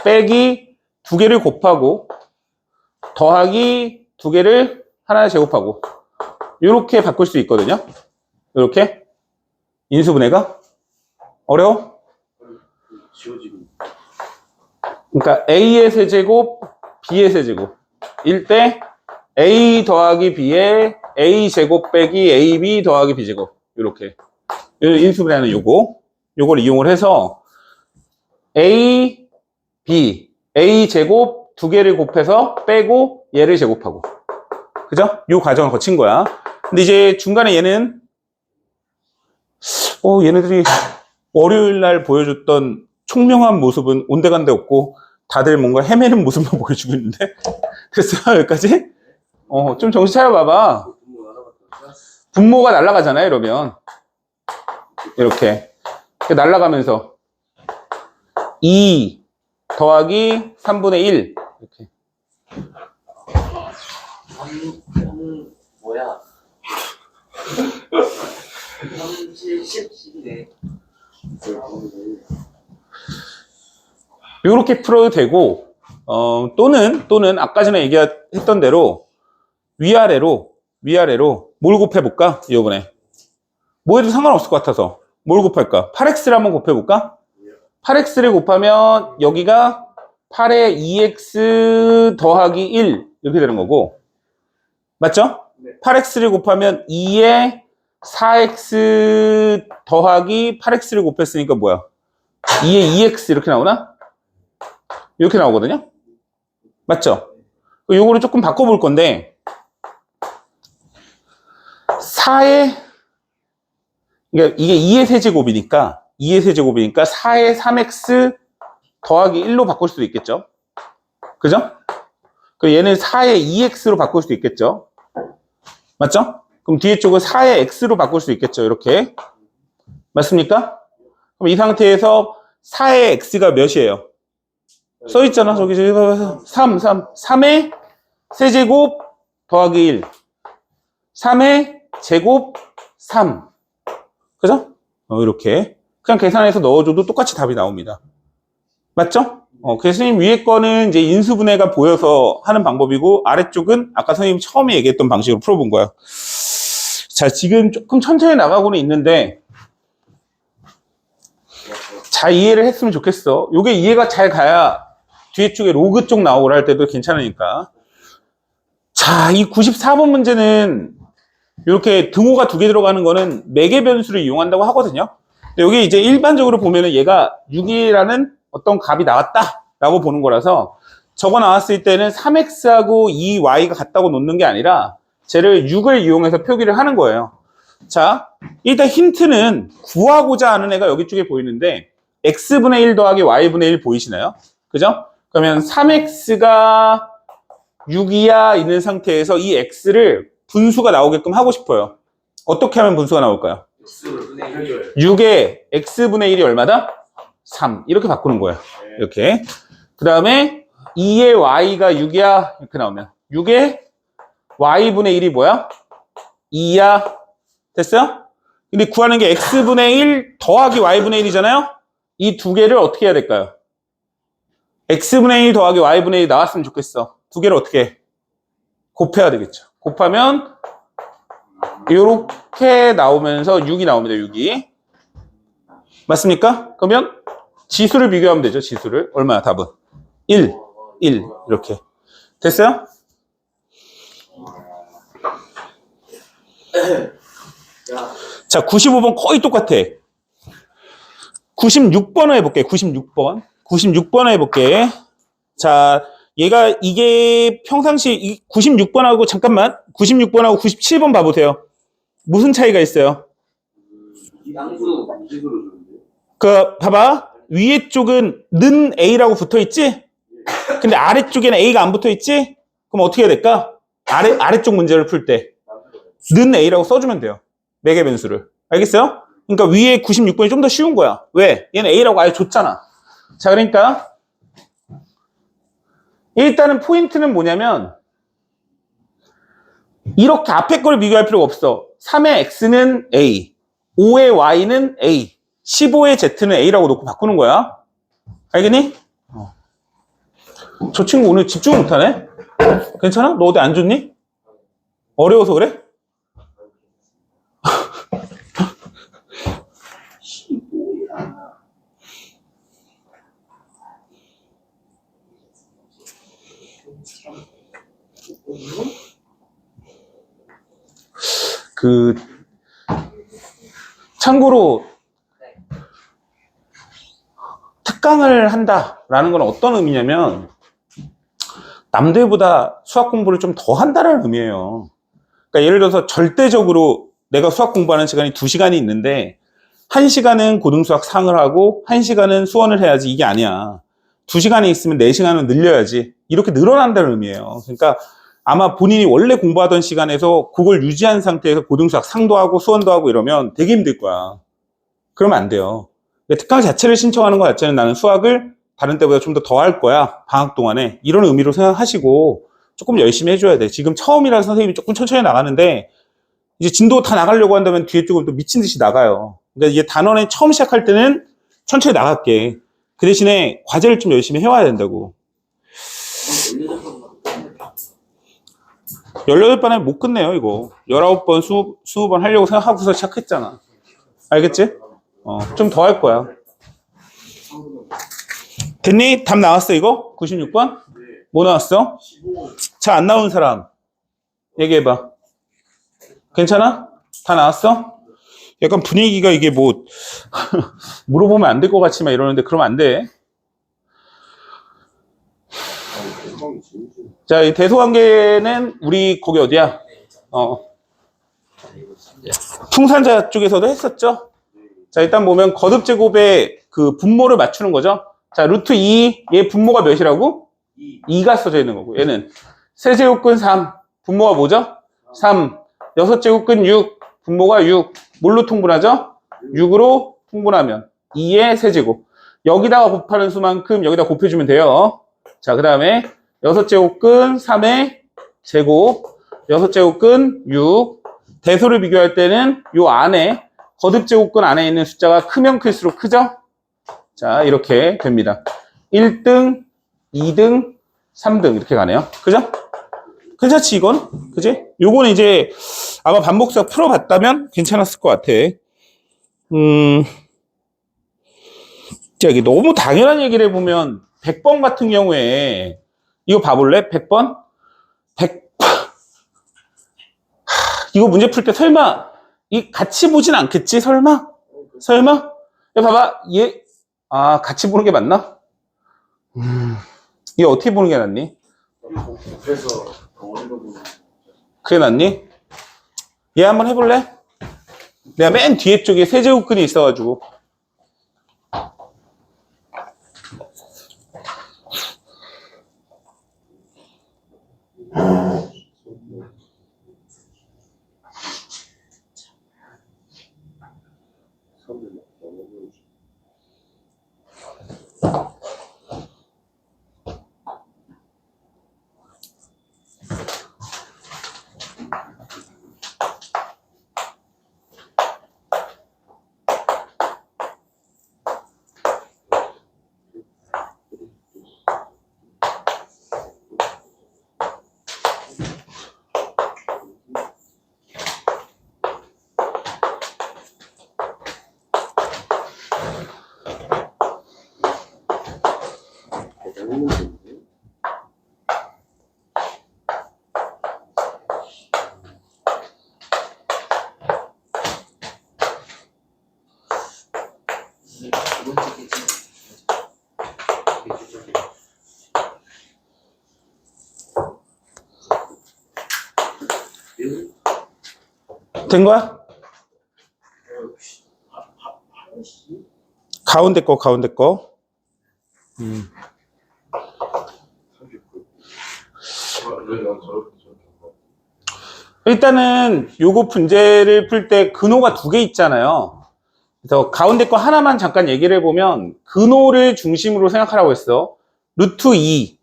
빼기 두 개를 곱하고 더하기 두 개를 하나 제곱하고 이렇게 바꿀 수 있거든요. 이렇게 인수분해가 어려워? 지워지고. 그러니까 A의 세제곱, B의 세제곱 일 때 A 더하기 B의 A 제곱 빼기 AB 더하기 B 제곱 이렇게 인수분해하는 요걸 이용을 해서 A, B, A 제곱 두 개를 곱해서 빼고 얘를 제곱하고 그죠? 요 과정을 거친 거야. 근데 이제 중간에 얘는 얘네들이 월요일 날 보여줬던 총명한 모습은 온데간데 없고 다들 뭔가 헤매는 모습만 보여주고 있는데 됐어요 여기까지? 좀 정신 차려봐봐. 분모가 날아가잖아요 이러면 이렇게 날아가면서 2 더하기 3분의 1 이렇게 뭐야? 30네. 이렇게 풀어도 되고 또는 아까 전에 얘기했던 대로 위아래로 뭘 곱해볼까? 이번에 뭐 해도 상관없을 것 같아서 뭘 곱할까? 8x를 한번 곱해볼까? 8x를 곱하면 여기가 8의 2x 더하기 1 이렇게 되는 거고 맞죠? 네. 8x를 곱하면 2의 4x 더하기 8x를 곱했으니까 뭐야? 2의 2x 이렇게 나오나? 이렇게 나오거든요? 맞죠? 요거를 조금 바꿔볼 건데 4의 그러니까 이게 2의 세제곱이니까 4의 3x 더하기 1로 바꿀 수도 있겠죠? 그죠? 그럼 얘는 4의 2x로 바꿀 수도 있겠죠? 맞죠? 그럼 뒤에 쪽은 4의 x로 바꿀 수 있겠죠? 이렇게 맞습니까? 그럼 이 상태에서 4의 x가 몇이에요? 써있잖아 저기 3의 세제곱 더하기 1 3의 제곱 3 그죠? 이렇게 그냥 계산해서 넣어줘도 똑같이 답이 나옵니다. 맞죠? 그래서 선생님 위에 거는 이제 인수분해가 보여서 하는 방법이고 아래쪽은 아까 선생님 처음에 얘기했던 방식으로 풀어본 거예요. 자, 지금 조금 천천히 나가고는 있는데 잘 이해를 했으면 좋겠어. 요게 이해가 잘 가야 뒤에 쪽에 로그 쪽 나오고 할 때도 괜찮으니까. 자, 이 94번 문제는 이렇게 등호가 두 개 들어가는 거는 매개 변수를 이용한다고 하거든요. 근데 여기 이제 일반적으로 보면은 얘가 6이라는 어떤 값이 나왔다라고 보는 거라서 저거 나왔을 때는 3x하고 2y가 같다고 놓는 게 아니라 쟤를 6을 이용해서 표기를 하는 거예요. 자, 일단 힌트는 구하고자 하는 애가 여기 쪽에 보이는데 x분의 1 더하기 y분의 1 보이시나요? 그죠? 그러면 3x가 6이야 있는 상태에서 이 x를 분수가 나오게끔 하고 싶어요. 어떻게 하면 분수가 나올까요? 6의 x분의 1이 얼마다? 3 이렇게 바꾸는 거예요. 이렇게 그 다음에 2의 y가 6이야 이렇게 나오면 6의 y분의 1이 뭐야? 2야 됐어요? 근데 구하는 게 x분의 1 더하기 y분의 1이잖아요? 이 두 개를 어떻게 해야 될까요? x분의 1 더하기 y분의 1 나왔으면 좋겠어. 두 개를 어떻게 해? 곱해야 되겠죠. 곱하면 이렇게 나오면서 6이 나옵니다. 6이 맞습니까? 그러면 지수를 비교하면 되죠. 지수를 얼마야 답은? 1 이렇게 됐어요? 자 95번 거의 똑같아. 96번을 해볼게. 96번 해볼게. 자 얘가 이게 평상시 96번하고 잠깐만 96번하고 97번 봐보세요. 무슨 차이가 있어요? 양수도 그 봐봐 위에 쪽은 는 A라고 붙어있지? 근데 아래쪽에는 A가 안 붙어있지? 그럼 어떻게 해야 될까? 아래쪽 문제를 풀 때 는 A라고 써주면 돼요. 매개 변수를 알겠어요? 그러니까 위에 96번이 좀 더 쉬운 거야. 왜? 얘는 A라고 아예 줬잖아. 자 그러니까 일단은 포인트는 뭐냐면 이렇게 앞에 걸 비교할 필요가 없어. 3의 X는 A, 5의 Y는 A, 15의 Z는 A라고 놓고 바꾸는 거야. 알겠니? 저 친구 오늘 집중 못하네? 괜찮아? 너 어디 안 좋니? 어려워서 그래? 참고로 특강을 한다라는 건 어떤 의미냐면 남들보다 수학 공부를 좀 더 한다는 의미예요. 그러니까 예를 들어서 절대적으로 내가 수학 공부하는 시간이 2시간이 있는데 1시간은 고등수학 상을 하고 1시간은 수원을 해야지, 이게 아니야. 2시간이 있으면 4시간은 늘려야지. 이렇게 늘어난다는 의미예요. 그러니까 아마 본인이 원래 공부하던 시간에서 그걸 유지한 상태에서 고등수학 상도 하고 수원도 하고 이러면 되게 힘들 거야. 그러면 안 돼요. 특강 자체를 신청하는 것 자체는 나는 수학을 다른 때보다 좀 더 할 거야, 방학 동안에. 이런 의미로 생각하시고 조금 열심히 해줘야 돼. 지금 처음이라서 선생님이 조금 천천히 나가는데 이제 진도 다 나가려고 한다면 뒤에 조금 또 미친 듯이 나가요. 그러니까 이게 단원에 처음 시작할 때는 천천히 나갈게. 그 대신에 과제를 좀 열심히 해와야 된다고. 18번에 못 끝내요, 이거. 19번, 20번 하려고 생각하고서 시작했잖아. 알겠지? 좀 더 할 거야. 됐니? 답 나왔어, 이거? 96번? 뭐 나왔어? 잘 안 나온 사람. 얘기해봐. 괜찮아? 다 나왔어? 약간 분위기가 이게 뭐, 물어보면 안 될 것 같지만 이러는데, 그러면 안 돼. 자, 이 대소관계는 우리 거기 어디야? 풍산자 쪽에서도 했었죠? 자, 일단 보면 거듭제곱의 그 분모를 맞추는 거죠. 자, 루트 2, 얘 분모가 몇이라고? 2가 써져 있는 거고, 얘는 세제곱근 3, 분모가 뭐죠? 3, 6제곱근 6, 분모가 6, 뭘로 통분하죠? 6으로 통분하면 2의 세제곱. 여기다가 곱하는 수만큼 여기다 곱해주면 돼요. 자, 그 다음에 6제곱근 3의 제곱, 6제곱근 6. 대소를 비교할 때는 요 안에, 거듭제곱근 안에 있는 숫자가 크면 클수록 크죠? 자, 이렇게 됩니다. 1등, 2등, 3등 이렇게 가네요. 그죠? 괜찮지, 이건? 그지? 요거는 이제 아마 반복수학 풀어봤다면 괜찮았을 것 같아. 자, 이게 너무 당연한 얘기를 해보면 100번 같은 경우에 이거 봐볼래? 100번? 100... 이거 문제 풀 때 설마 이 같이 보진 않겠지? 설마? 설마? 야, 봐봐. 얘 같이 보는 게 맞나? 이게 어떻게 보는 게 낫니? 그래서 어려운 그게 낫니? 얘 한번 해볼래? 내가 맨 뒤에 쪽에 세제곱근이 있어가지고. 된 거야? 가운데 거, 가운데 거. 일단은 요거 문제를 풀 때 근호가 2개 있잖아요. 그래서 가운데 거 하나만 잠깐 얘기를 해보면 근호를 중심으로 생각하라고 했어. 루트 2,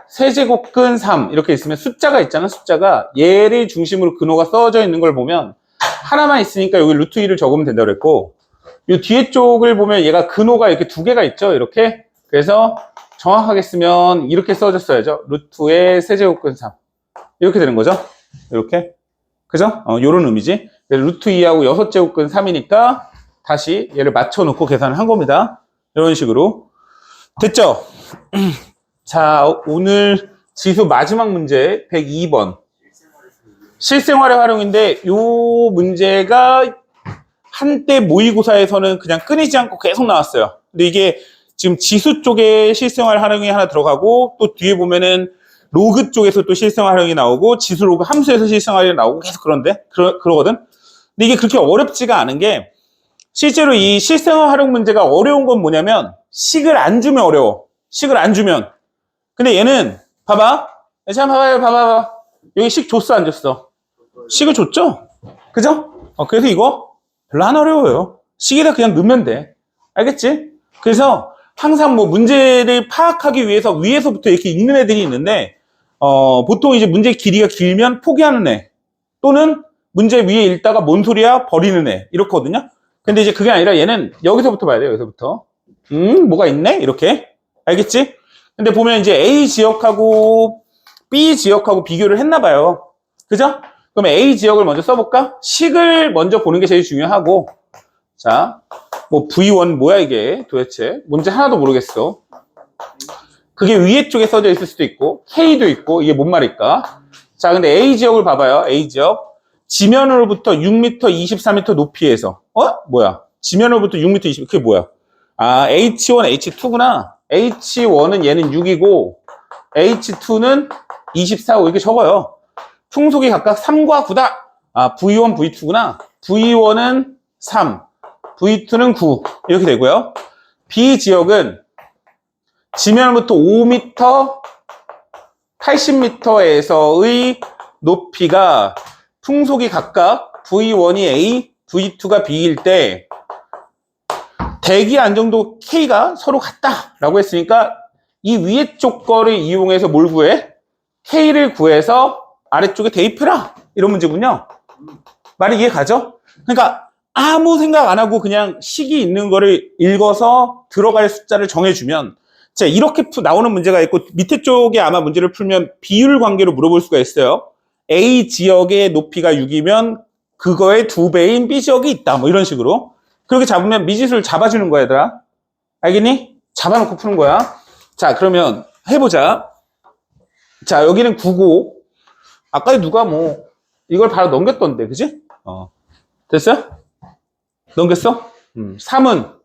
세제곱근 3 이렇게 있으면 숫자가 있잖아. 숫자가 얘를 중심으로 근호가 써져 있는 걸 보면 하나만 있으니까 여기 루트 2를 적으면 된다고 그랬고, 이 뒤에 쪽을 보면 얘가 근호가 이렇게 2개가 있죠. 이렇게. 그래서 정확하게 쓰면 이렇게 써줬어야죠. 루트의 세제곱근 3. 이렇게 되는 거죠. 이렇게. 그죠? 요런 의미지. 루트 2하고 6제곱근 3이니까 다시 얘를 맞춰놓고 계산을 한 겁니다. 이런 식으로. 됐죠? 자, 오늘 지수 마지막 문제 102번. 실생활의 활용인데 요 문제가 한때 모의고사에서는 그냥 끊이지 않고 계속 나왔어요. 근데 이게 지금 지수 쪽에 실생활 활용이 하나 들어가고 또 뒤에 보면은 로그 쪽에서 또 실생활 활용이 나오고 지수 로그 함수에서 실생활 활용이 나오고 계속 그러거든. 근데 이게 그렇게 어렵지가 않은 게 실제로 이 실생활 활용 문제가 어려운 건 뭐냐면 식을 안 주면 어려워. 식을 안 주면. 근데 얘는 봐봐. 자, 봐봐. 여기 식 줬어 안 줬어? 식을 줬죠? 그죠? 그래서 이거 별로 안 어려워요. 식에다 그냥 넣으면 돼. 알겠지? 그래서 항상 뭐 문제를 파악하기 위해서 위에서부터 이렇게 읽는 애들이 있는데 보통 이제 문제 길이가 길면 포기하는 애 또는 문제 위에 읽다가 뭔 소리야 버리는 애 이렇거든요. 근데 이제 그게 아니라 얘는 여기서부터 봐야 돼요. 여기서부터 뭐가 있네? 이렇게 알겠지? 근데 보면 이제 A 지역하고 B 지역하고 비교를 했나 봐요. 그죠? 그럼 A 지역을 먼저 써볼까? 식을 먼저 보는 게 제일 중요하고 자, 뭐 V1 뭐야 이게 도대체 뭔지 하나도 모르겠어. 그게 위에 쪽에 써져 있을 수도 있고 K도 있고 이게 뭔 말일까? 자, 근데 A 지역을 봐봐요. A 지역 지면으로부터 6m 24m 높이에서 뭐야? 지면으로부터 6m 20 그게 뭐야? 아, H1 H2구나. H1은 얘는 6이고 H2는 24고 이렇게 적어요. 풍속이 각각 3과 9다. 아, V1, V2구나. V1은 3, V2는 9 이렇게 되고요. B 지역은 지면부터 5m, 80m에서의 높이가 풍속이 각각 V1이 A, V2가 B일 때 대기 안정도 K가 서로 같다라고 했으니까 이 위에 쪽 거를 이용해서 뭘 구해? K를 구해서 아래쪽에 대입해라 이런 문제군요. 말이 이해 가죠? 그러니까 아무 생각 안 하고 그냥 식이 있는 거를 읽어서 들어갈 숫자를 정해주면 자 이렇게 나오는 문제가 있고 밑에 쪽에 아마 문제를 풀면 비율 관계로 물어볼 수가 있어요. A 지역의 높이가 6이면 그거의 2배인 B 지역이 있다 뭐 이런 식으로 그렇게 잡으면 미지수를 잡아주는 거야 얘들아. 알겠니? 잡아놓고 푸는 거야. 자 그러면 해보자. 자 여기는 9고 아까 누가 뭐 이걸 바로 넘겼던데 그지? 됐어요? 넘겼어? 3은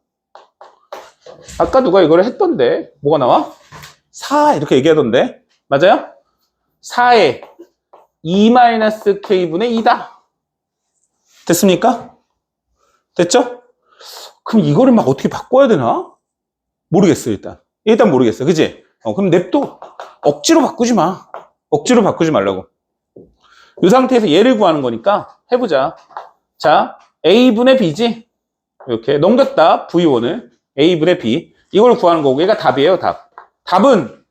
아까 누가 이걸 했던데 뭐가 나와? 4 이렇게 얘기하던데 맞아요? 4에 2-k분의 2다 됐습니까? 됐죠? 그럼 이거를 막 어떻게 바꿔야 되나? 모르겠어 일단 모르겠어 그지? 그럼 냅둬 억지로 바꾸지 마 억지로 바꾸지 말라고 이 상태에서 얘를 구하는 거니까 해보자. 자 A분의 B지 이렇게 넘겼다 V1을 A분의 B 이걸 구하는 거고 얘가 답이에요 답은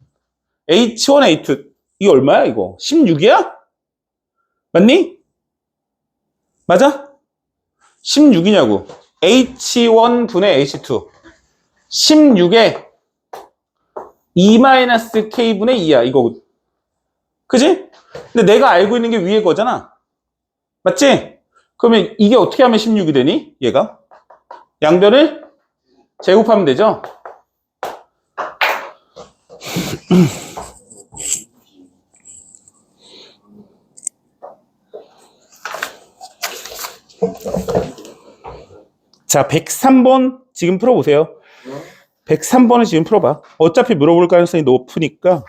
H1 H2 이게 얼마야 이거 16이야? 맞니? 맞아? 16이냐고 H1 분의 H2 16에 2-k분의 2야 이거 그지? 근데 내가 알고 있는 게 위에 거잖아 맞지? 그러면 이게 어떻게 하면 16이 되니? 얘가 양변을 제곱하면 되죠? 자 103번 지금 풀어보세요 103번을 지금 풀어봐 어차피 물어볼 가능성이 높으니까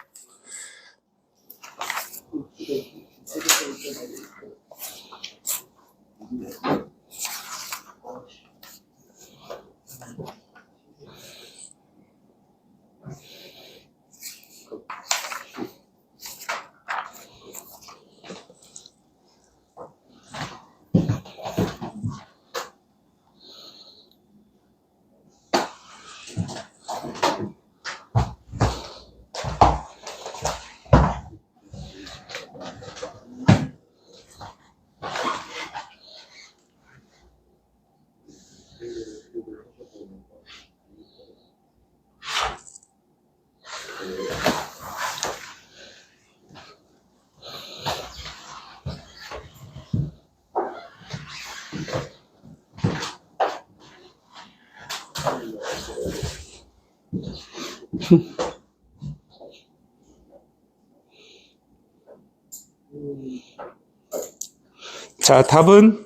자, 답은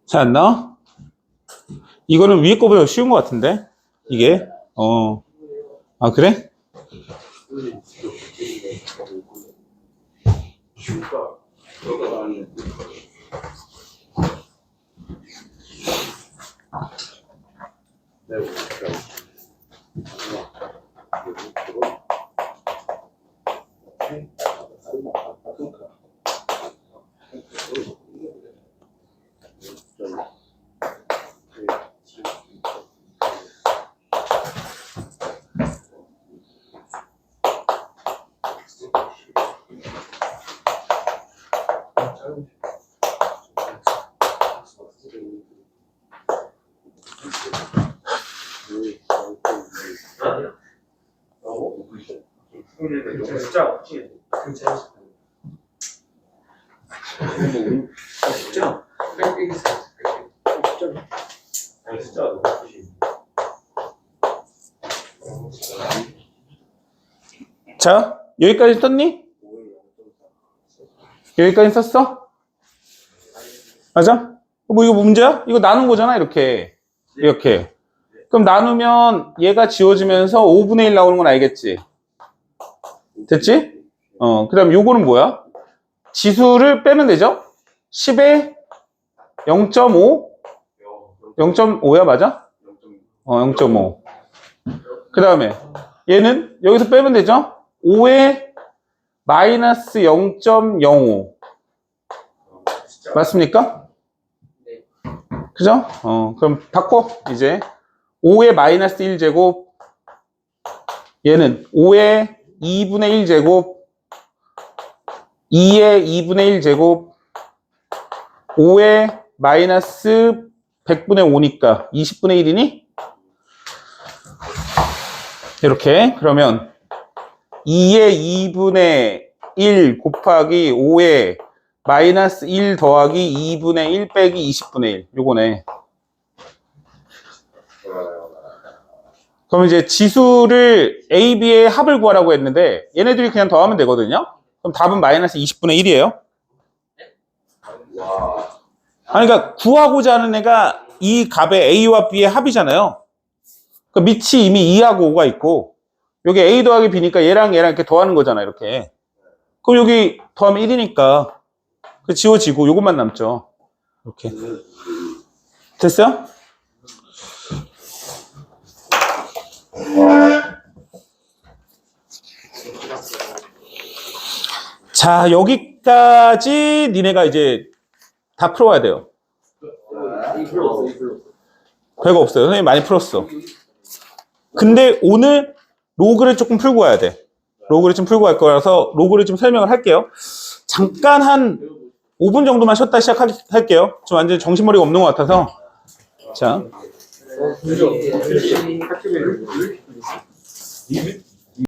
잘 안 나와? 이거는 위에 거보다 쉬운 것 같은데? 이게? 아, 그래? 슈가 들어가 아니면 자, 여기까지 썼니? 여기까지 썼어? 맞아? 뭐 이거 문제야? 이거 나눈 거잖아, 이렇게. 이렇게. 그럼 나누면 얘가 지워지면서 5분의 1 나오는 건 알겠지? 됐지? 그 다음 요거는 뭐야? 지수를 빼면 되죠? 10에 0.5? 0.5야, 맞아? 0.5. 그 다음에 얘는 여기서 빼면 되죠? 5에 마이너스 0.05. 맞습니까? 그죠? 그럼 바꿔. 이제 5의 마이너스 1제곱, 얘는 5의 2분의 1제곱, 2의 2분의 1제곱, 5의 마이너스 100분의 5니까 20분의 1이니? 이렇게. 그러면 2의 2분의 1 곱하기 5의 마이너스 1 더하기 2분의 1 빼기 20분의 1. 요거네. 그럼 이제 지수를 A, B의 합을 구하라고 했는데 얘네들이 그냥 더하면 되거든요. 그럼 답은 마이너스 20분의 1이에요. 아니, 그러니까 구하고자 하는 애가 이 값의 A와 B의 합이잖아요. 그 밑이 이미 2하고 5가 있고 여기 A 더하기 B니까 얘랑 이렇게 더하는 거잖아, 이렇게. 그럼 여기 더하면 1이니까 그 지워지고 요것만 남죠. 이렇게. 됐어요? 자, 여기까지 니네가 이제 다 풀어와야 돼요. 별거 없어요. 선생님 많이 풀었어. 근데 오늘 로그를 조금 풀고 와야 돼. 로그를 좀 풀고 갈 거라서 로그를 좀 설명을 할게요. 잠깐 한 5분 정도만 쉬었다 시작할게요. 좀 완전 정신머리가 없는 것 같아서. 자.